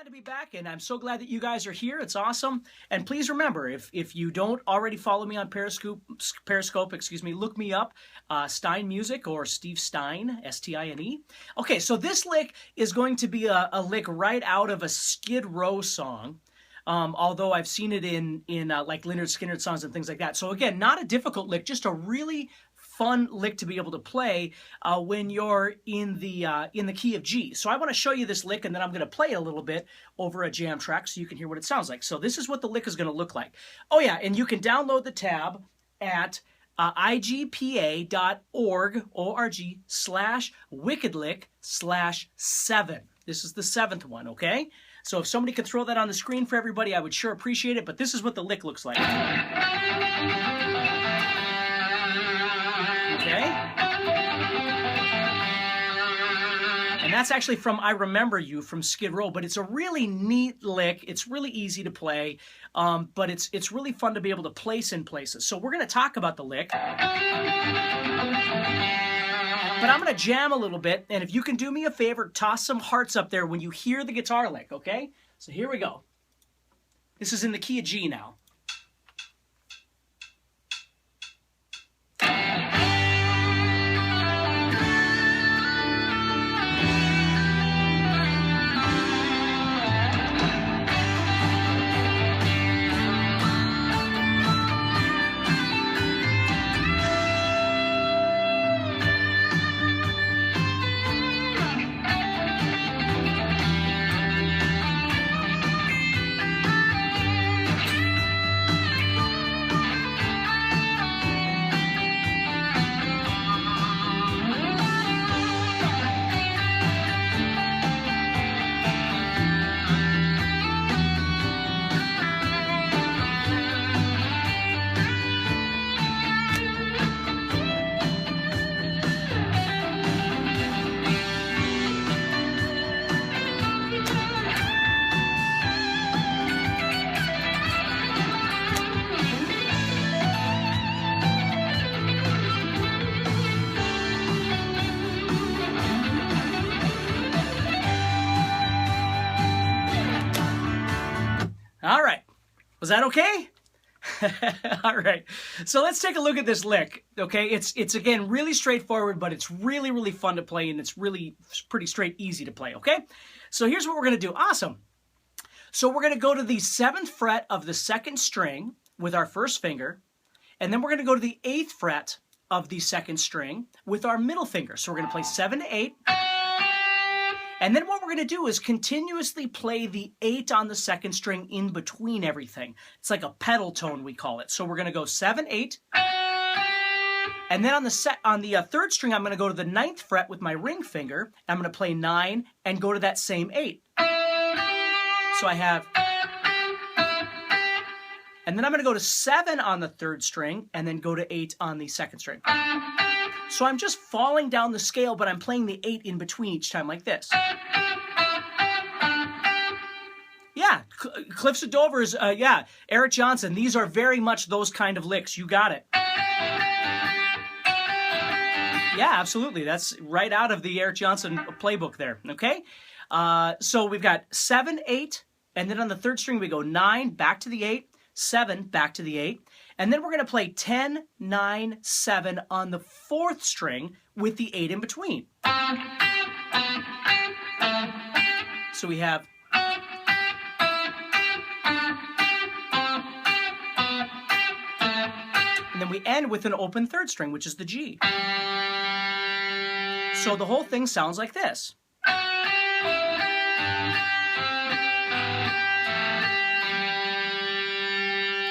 glad to be back, and I'm so glad that you guys are here. It's awesome. And please remember, if you don't already follow me on Periscope, look me up, Stein Music or Steve Stein, S-T-I-N-E. Okay, so this lick is going to be a lick right out of a Skid Row song. Although I've seen it in like Lynyrd Skynyrd songs and things like that. So again, not a difficult lick, just a really fun lick to be able to play when you're in the key of G. So I want to show you this lick, and then I'm going to play it a little bit over a jam track so you can hear what it sounds like. So this is what the lick is going to look like. Oh yeah, and you can download the tab at igpa.org/wickedlick/7. This is the 7th one, okay? So if somebody could throw that on the screen for everybody, I would sure appreciate it, but this is what the lick looks like. Okay? And that's actually from I Remember You from Skid Row, but it's a really neat lick. It's really easy to play, but it's really fun to be able to place in places. So we're going to talk about the lick. But I'm going to jam a little bit, and if you can do me a favor, toss some hearts up there when you hear the guitar lick, okay? So here we go. This is in the key of G now. All right, was that okay? All right, so let's take a look at this lick, okay? It's again really straightforward, but it's really, really fun to play, and it's really pretty straight, easy to play, okay? So here's what we're gonna do, awesome. So we're gonna go to the 7th fret of the 2nd string with our first finger, and then we're gonna go to the 8th fret of the 2nd string with our middle finger. So we're gonna play 7 to 8, and then what we're going to do is continuously play the 8 on the 2nd string in between everything. It's like a pedal tone, we call it. So we're going to go 7, 8. And then on the 3rd string, I'm going to go to the 9th fret with my ring finger. I'm going to play 9 and go to that same 8. So I have... And then I'm going to go to 7 on the 3rd string and then go to 8 on the 2nd string. So I'm just falling down the scale, but I'm playing the 8 in between each time like this. Yeah, Cliffs of Dover's, yeah, Eric Johnson. These are very much those kind of licks. You got it. Yeah, absolutely. That's right out of the Eric Johnson playbook there, okay? So we've got 7, 8, and then on the 3rd string we go 9, back to the 8, 7, back to the 8. And then we're going to play 10, 9, 7 on the 4th string with the 8 in between. So we have... And then we end with an open 3rd string, which is the G. So the whole thing sounds like this.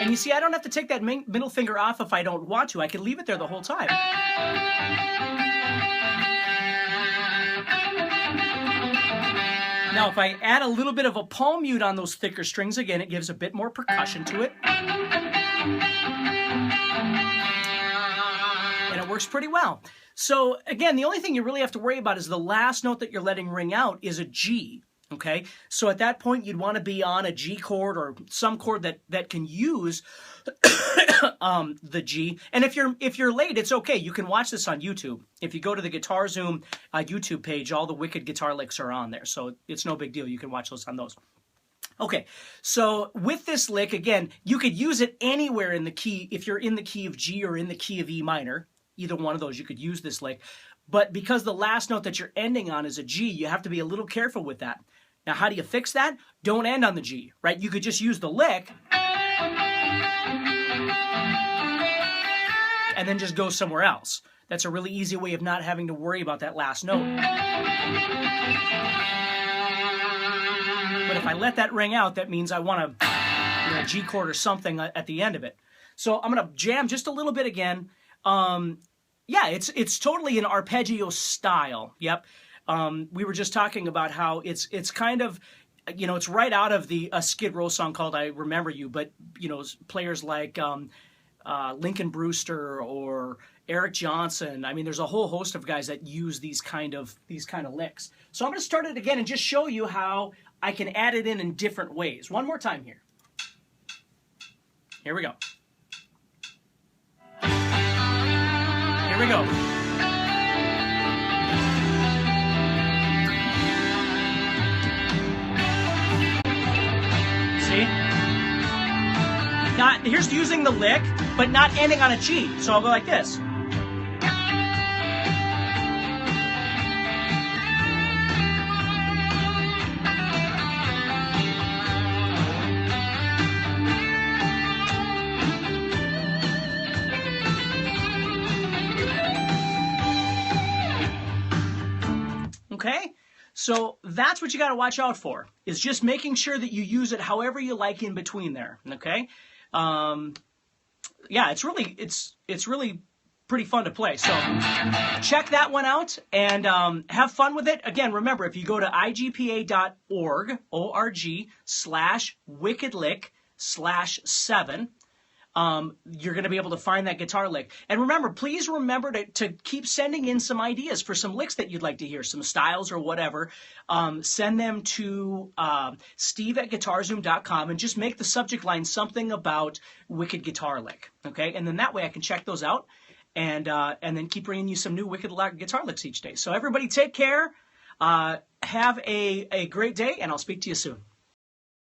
And you see, I don't have to take that middle finger off if I don't want to. I can leave it there the whole time. Now, if I add a little bit of a palm mute on those thicker strings, again, it gives a bit more percussion to it. And it works pretty well. So, again, the only thing you really have to worry about is the last note that you're letting ring out is a G. Okay, so at that point you'd want to be on a G chord or some chord that can use the G. And if you're late, it's okay. You can watch this on YouTube. If you go to the Guitar Zoom YouTube page, all the wicked guitar licks are on there, so it's no big deal. You can watch those on those. Okay, so with this lick, again, you could use it anywhere in the key. If you're in the key of G or in the key of E minor, either one of those, you could use this lick. But because the last note that you're ending on is a G, you have to be a little careful with that. Now, how do you fix that? Don't end on the G, right? You could just use the lick and then just go somewhere else. That's a really easy way of not having to worry about that last note. But if I let that ring out, that means I want a G chord or something at the end of it. So I'm going to jam just a little bit again. Yeah, it's totally an arpeggio style. Yep. We were just talking about how it's kind of, you know, it's right out of the Skid Row song called "I Remember You," but you know, players like Lincoln Brewster or Eric Johnson. I mean, there's a whole host of guys that use these kind of licks. So I'm going to start it again and just show you how I can add it in different ways. One more time here. Here we go. Here we go. See? Not, here's using the lick, but not ending on a G. So I'll go like this. Okay, so that's what you got to watch out for, is just making sure that you use it however you like in between there. Okay, yeah, it's really pretty fun to play. So check that one out and have fun with it. Again, remember, if you go to igpa.org/wickedlick/7. You're going to be able to find that guitar lick. And remember, please remember to keep sending in some ideas for some licks that you'd like to hear, some styles or whatever. Send them to steve@GuitarZoom.com and just make the subject line something about wicked guitar lick. Okay, and then that way I can check those out and then keep bringing you some new wicked guitar licks each day. So everybody take care. Have a great day, and I'll speak to you soon.